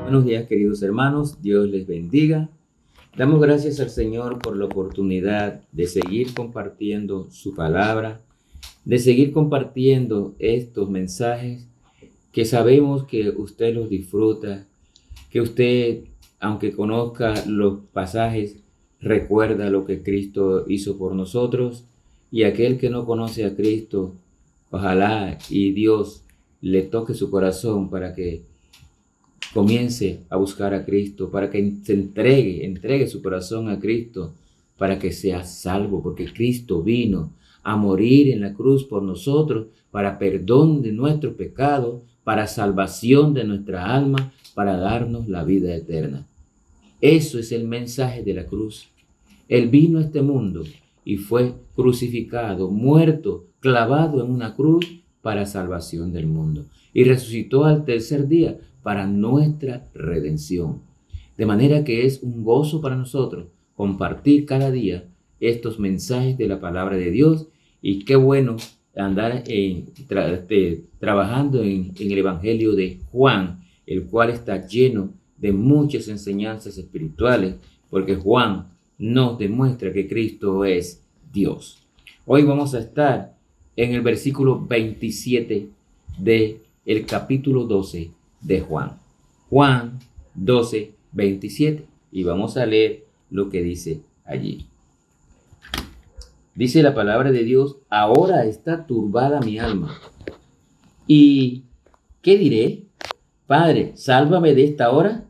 Buenos días, queridos hermanos, Dios les bendiga. Damos gracias al Señor por la oportunidad de seguir compartiendo su palabra, de seguir compartiendo estos mensajes que sabemos que usted los disfruta, que usted, aunque conozca los pasajes, recuerda lo que Cristo hizo por nosotros, y aquel que no conoce a Cristo, ojalá y Dios le toque su corazón para que comience a buscar a Cristo, para que se entregue su corazón a Cristo, para que sea salvo, porque Cristo vino a morir en la cruz por nosotros, para perdón de nuestros pecados, para salvación de nuestra alma, para darnos la vida eterna. Eso es el mensaje de la cruz. Él vino a este mundo y fue crucificado, muerto, clavado en una cruz para salvación del mundo. Y resucitó al tercer día para nuestra redención. De manera que es un gozo para nosotros compartir cada día estos mensajes de la palabra de Dios, y qué bueno andar trabajando en el Evangelio de Juan, el cual está lleno de muchas enseñanzas espirituales, porque Juan nos demuestra que Cristo es Dios. Hoy vamos a estar en el versículo 27 del capítulo 12 de Juan. Juan 12, 27. Y vamos a leer lo que dice allí. Dice la palabra de Dios: ahora está turbada mi alma. ¿Y qué diré? Padre, sálvame de esta hora.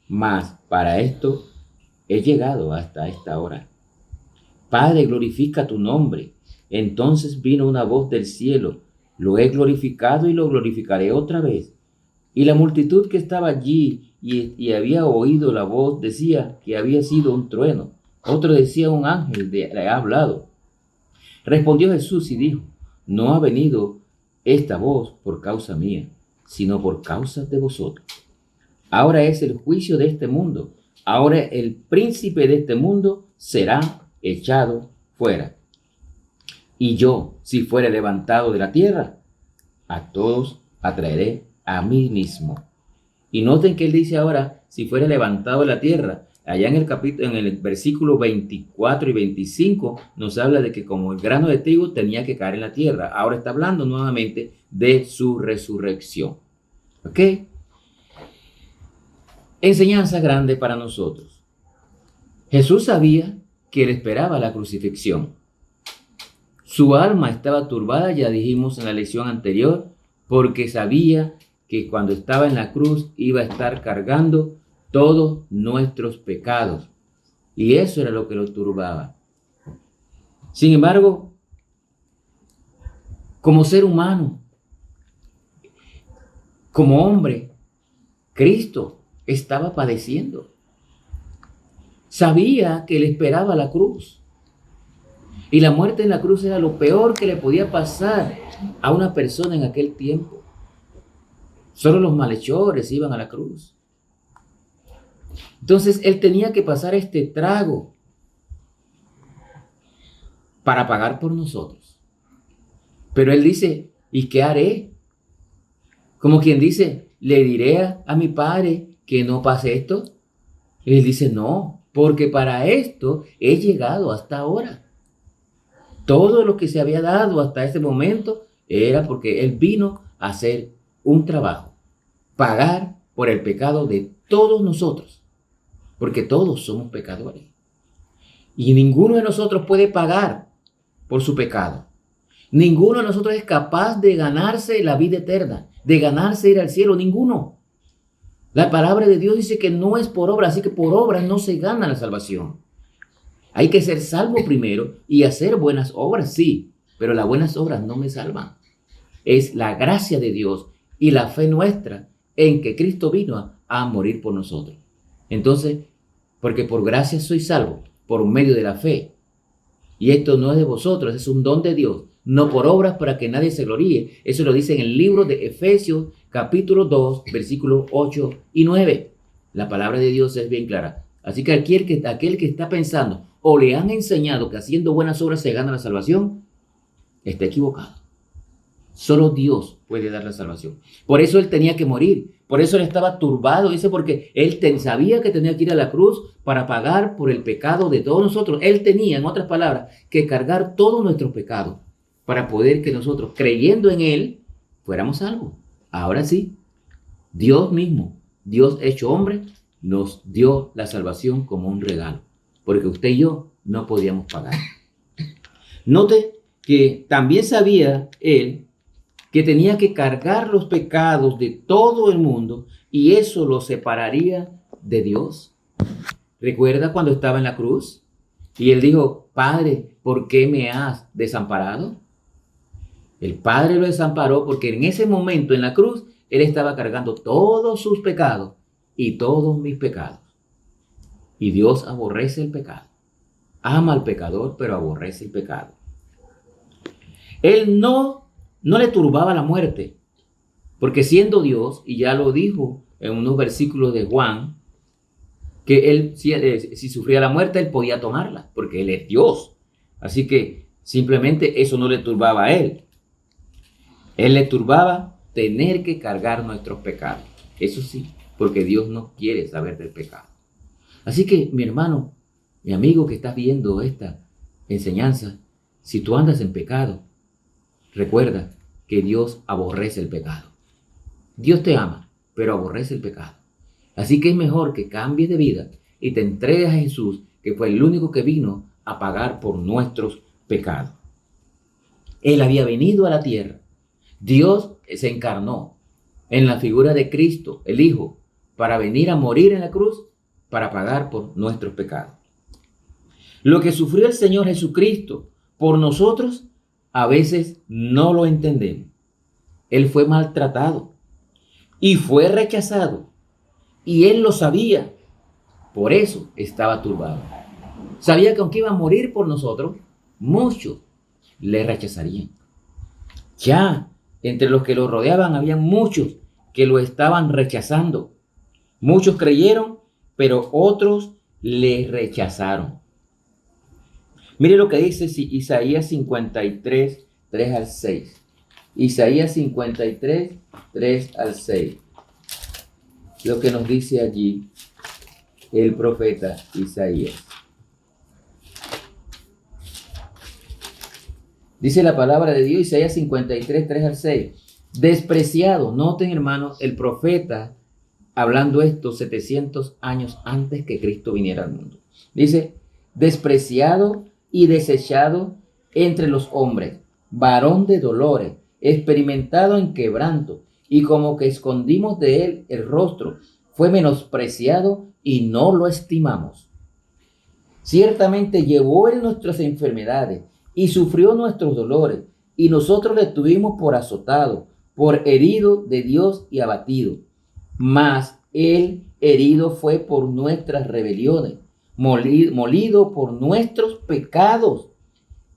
Mas para esto he llegado hasta esta hora. Padre, glorifica tu nombre. Entonces vino una voz del cielo: lo he glorificado y lo glorificaré otra vez. Y la multitud que estaba allí y había oído la voz decía que había sido un trueno. Otro decía: un ángel le ha hablado. Respondió Jesús y dijo: no ha venido esta voz por causa mía, sino por causa de vosotros. Ahora es el juicio de este mundo. Ahora el príncipe de este mundo será echado fuera. Y yo, si fuere levantado de la tierra, a todos atraeré a mí mismo. Y noten que él dice ahora: si fuere levantado de la tierra. Allá en el versículo 24 y 25 nos habla de que como el grano de trigo tenía que caer en la tierra. Ahora está hablando nuevamente de su resurrección. ¿Ok? Enseñanza grande para nosotros. Jesús sabía que le esperaba la crucifixión. Su alma estaba turbada, ya dijimos en la lección anterior, porque sabía que cuando estaba en la cruz iba a estar cargando todos nuestros pecados. Y eso era lo que lo turbaba. Sin embargo, como ser humano, como hombre, Cristo estaba padeciendo. Sabía que le esperaba la cruz. Y la muerte en la cruz era lo peor que le podía pasar a una persona en aquel tiempo. Solo los malhechores iban a la cruz. Entonces él tenía que pasar este trago para pagar por nosotros. Pero él dice: ¿y qué haré? Como quien dice: ¿le diré a mi padre que no pase esto? Y él dice: no, porque para esto he llegado hasta ahora. Todo lo que se había dado hasta ese momento era porque él vino a hacer un trabajo, pagar por el pecado de todos nosotros, porque todos somos pecadores. Y ninguno de nosotros puede pagar por su pecado. Ninguno de nosotros es capaz de ganarse la vida eterna, de ganarse ir al cielo, ninguno. La palabra de Dios dice que no es por obra, así que por obras no se gana la salvación. Hay que ser salvo primero y hacer buenas obras, sí, pero las buenas obras no me salvan. Es la gracia de Dios y la fe nuestra en que Cristo vino a morir por nosotros. Entonces, porque por gracia soy salvo, por medio de la fe. Y esto no es de vosotros, es un don de Dios, no por obras para que nadie se gloríe. Eso lo dice en el libro de Efesios, capítulo 2, versículos 8 y 9. La palabra de Dios es bien clara. Así que aquel que está pensando o le han enseñado que haciendo buenas obras se gana la salvación, está equivocado. Solo Dios puede dar la salvación. Por eso Él tenía que morir, Por eso él estaba turbado, dice, porque él sabía que tenía que ir a la cruz para pagar por el pecado de todos nosotros. Él tenía, en otras palabras, que cargar todos nuestros pecados para poder que nosotros, creyendo en él, fuéramos salvos. Ahora sí, Dios mismo, Dios hecho hombre, nos dio la salvación como un regalo, porque usted y yo no podíamos pagar. Note que también sabía él que tenía que cargar los pecados de todo el mundo y eso lo separaría de Dios. ¿Recuerda cuando estaba en la cruz? Y él dijo, Padre, ¿por qué me has desamparado? El Padre lo desamparó porque en ese momento en la cruz él estaba cargando todos sus pecados y todos mis pecados. Y Dios aborrece el pecado. Ama al pecador, pero aborrece el pecado. Él no le turbaba la muerte, porque siendo Dios, y ya lo dijo en unos versículos de Juan, que él, si sufría la muerte, él podía tomarla, porque él es Dios. Así que simplemente eso no le turbaba a él. Él le turbaba tener que cargar nuestros pecados. Eso sí, porque Dios no quiere saber del pecado. Así que, mi hermano, mi amigo que estás viendo esta enseñanza, si tú andas en pecado, recuerda que Dios aborrece el pecado. Dios te ama, pero aborrece el pecado. Así que es mejor que cambies de vida y te entregues a Jesús, que fue el único que vino a pagar por nuestros pecados. Él había venido a la tierra. Dios se encarnó en la figura de Cristo, el Hijo, para venir a morir en la cruz, para pagar por nuestros pecados. Lo que sufrió el Señor Jesucristo por nosotros, a veces no lo entendemos. Él fue maltratado y fue rechazado. Y él lo sabía. Por eso estaba turbado. Sabía que aunque iba a morir por nosotros, muchos le rechazarían. Ya entre los que lo rodeaban había muchos que lo estaban rechazando. Muchos creyeron, pero otros le rechazaron. Mire lo que dice Isaías 53, 3 al 6. Isaías 53, 3 al 6. Lo que nos dice allí el profeta Isaías. Dice la palabra de Dios, Isaías 53, 3 al 6. Despreciado, noten hermanos, el profeta hablando esto 700 años antes que Cristo viniera al mundo. Dice, despreciado y desechado entre los hombres, varón de dolores, experimentado en quebranto, y como que escondimos de él el rostro, fue menospreciado y no lo estimamos. Ciertamente llevó él nuestras enfermedades y sufrió nuestros dolores, y nosotros le tuvimos por azotado, por herido de Dios y abatido. Mas él herido fue por nuestras rebeliones, molido por nuestros pecados.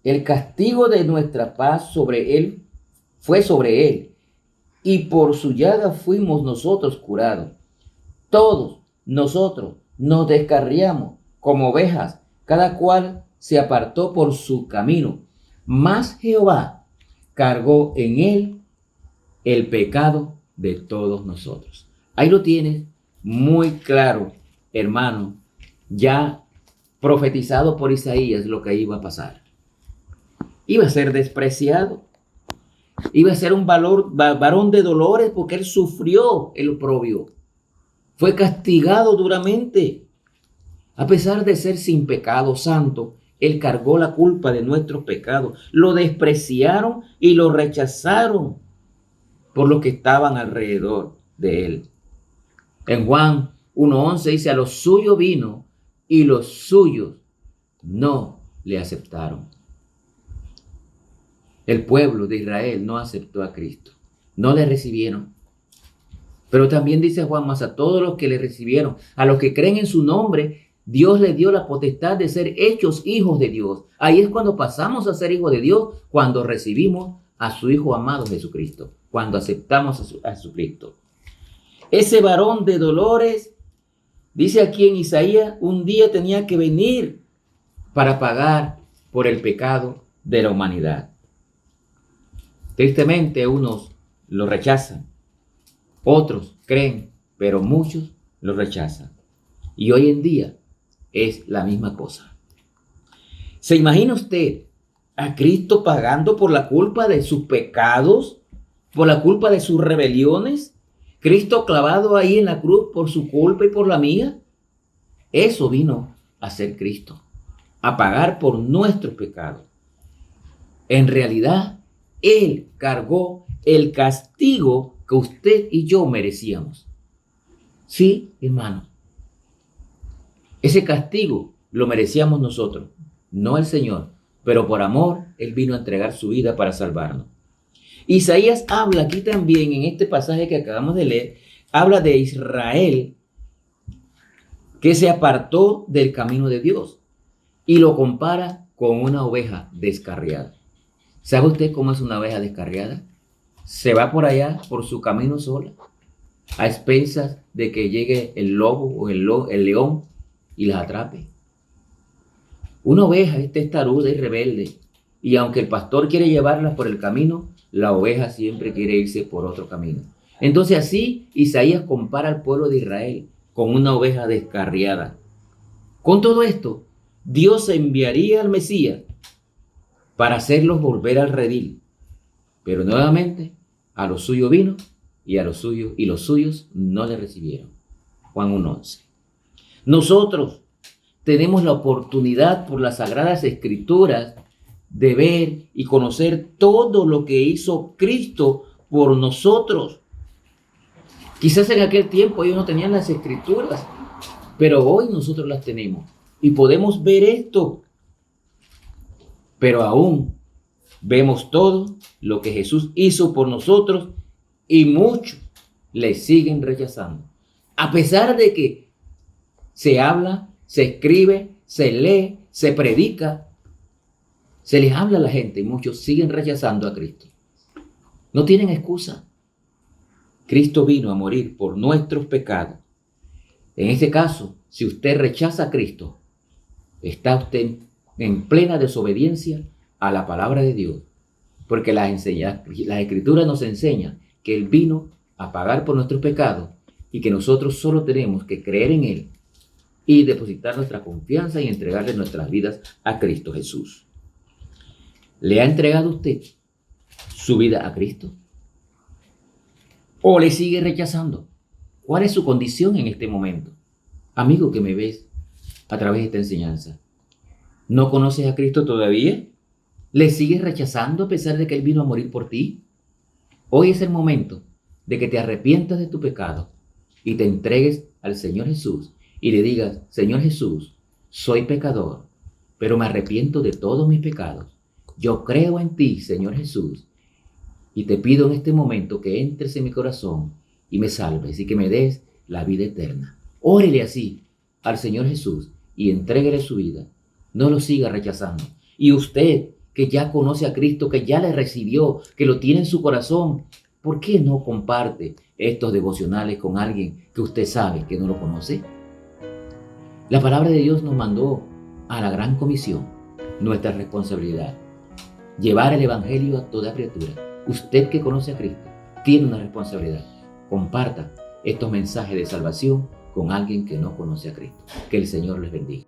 El castigo de nuestra paz sobre él fue sobre él, y por su llaga fuimos nosotros curados. Todos nosotros nos descarriamos como ovejas, cada cual se apartó por su camino, mas Jehová cargó en él el pecado de todos nosotros. Ahí lo tienes muy claro, hermano, ya profetizado por Isaías lo que iba a pasar. Iba a ser despreciado, iba a ser un varón de dolores porque él sufrió el oprobio, fue castigado duramente. A pesar de ser sin pecado, santo, él cargó la culpa de nuestros pecados. Lo despreciaron y lo rechazaron por los que estaban alrededor de él. En Juan 1:11 dice, a los suyos vino y los suyos no le aceptaron. El pueblo de Israel no aceptó a Cristo, no le recibieron. Pero también dice Juan, más a todos los que le recibieron, a los que creen en su nombre, Dios les dio la potestad de ser hechos hijos de Dios. Ahí es cuando pasamos a ser hijos de Dios, cuando recibimos a su Hijo amado Jesucristo, cuando aceptamos a Jesucristo. Ese varón de dolores, dice aquí en Isaías, un día tenía que venir para pagar por el pecado de la humanidad. Tristemente, unos lo rechazan, Otros creen, pero muchos lo rechazan. Y hoy en día es la misma cosa. ¿Se imagina usted a Cristo pagando por la culpa de sus pecados, por la culpa de sus rebeliones? Cristo clavado ahí en la cruz por su culpa y por la mía. Eso vino a ser Cristo, a pagar por nuestros pecados. En realidad, Él cargó el castigo que usted y yo merecíamos. Sí, hermano. Ese castigo lo merecíamos nosotros, no el Señor. Pero por amor, Él vino a entregar su vida para salvarnos. Isaías habla aquí también, en este pasaje que acabamos de leer, habla de Israel que se apartó del camino de Dios y lo compara con una oveja descarriada. ¿Sabe usted cómo es una oveja descarriada? Se va por allá, por su camino sola, a expensas de que llegue el lobo o el león y las atrape. Una oveja es testaruda y rebelde, y aunque el pastor quiere llevarla por el camino, la oveja siempre quiere irse por otro camino. Entonces así Isaías compara al pueblo de Israel con una oveja descarriada. Con todo esto, Dios enviaría al Mesías para hacerlos volver al redil. Pero nuevamente a los suyos vino y los suyos no le recibieron. Juan 1:11. Nosotros tenemos la oportunidad por las Sagradas Escrituras de ver y conocer todo lo que hizo Cristo por nosotros. Quizás en aquel tiempo ellos no tenían las Escrituras, pero hoy nosotros las tenemos y podemos ver esto. Pero aún vemos todo lo que Jesús hizo por nosotros y muchos le siguen rechazando. A pesar de que se habla, se escribe, se lee, se predica, se les habla a la gente y muchos siguen rechazando a Cristo. No tienen excusa. Cristo vino a morir por nuestros pecados. En este caso, si usted rechaza a Cristo, está usted en plena desobediencia a la palabra de Dios. Porque las Escrituras nos enseñan que Él vino a pagar por nuestros pecados y que nosotros solo tenemos que creer en Él y depositar nuestra confianza y entregarle nuestras vidas a Cristo Jesús. ¿Le ha entregado usted su vida a Cristo? ¿O le sigue rechazando? ¿Cuál es su condición en este momento? Amigo que me ves a través de esta enseñanza, ¿no conoces a Cristo todavía? ¿Le sigues rechazando a pesar de que Él vino a morir por ti? Hoy es el momento de que te arrepientas de tu pecado y te entregues al Señor Jesús y le digas: Señor Jesús, soy pecador, pero me arrepiento de todos mis pecados. Yo creo en ti, Señor Jesús, y te pido en este momento que entres en mi corazón y me salves y que me des la vida eterna. Órele así al Señor Jesús y entréguele su vida. No lo siga rechazando. Y usted, que ya conoce a Cristo, que ya le recibió, que lo tiene en su corazón, ¿por qué no comparte estos devocionales con alguien que usted sabe que no lo conoce? La palabra de Dios nos mandó a la gran comisión, nuestra responsabilidad: llevar el evangelio a toda criatura. Usted que conoce a Cristo tiene una responsabilidad. Comparta estos mensajes de salvación con alguien que no conoce a Cristo. Que el Señor les bendiga.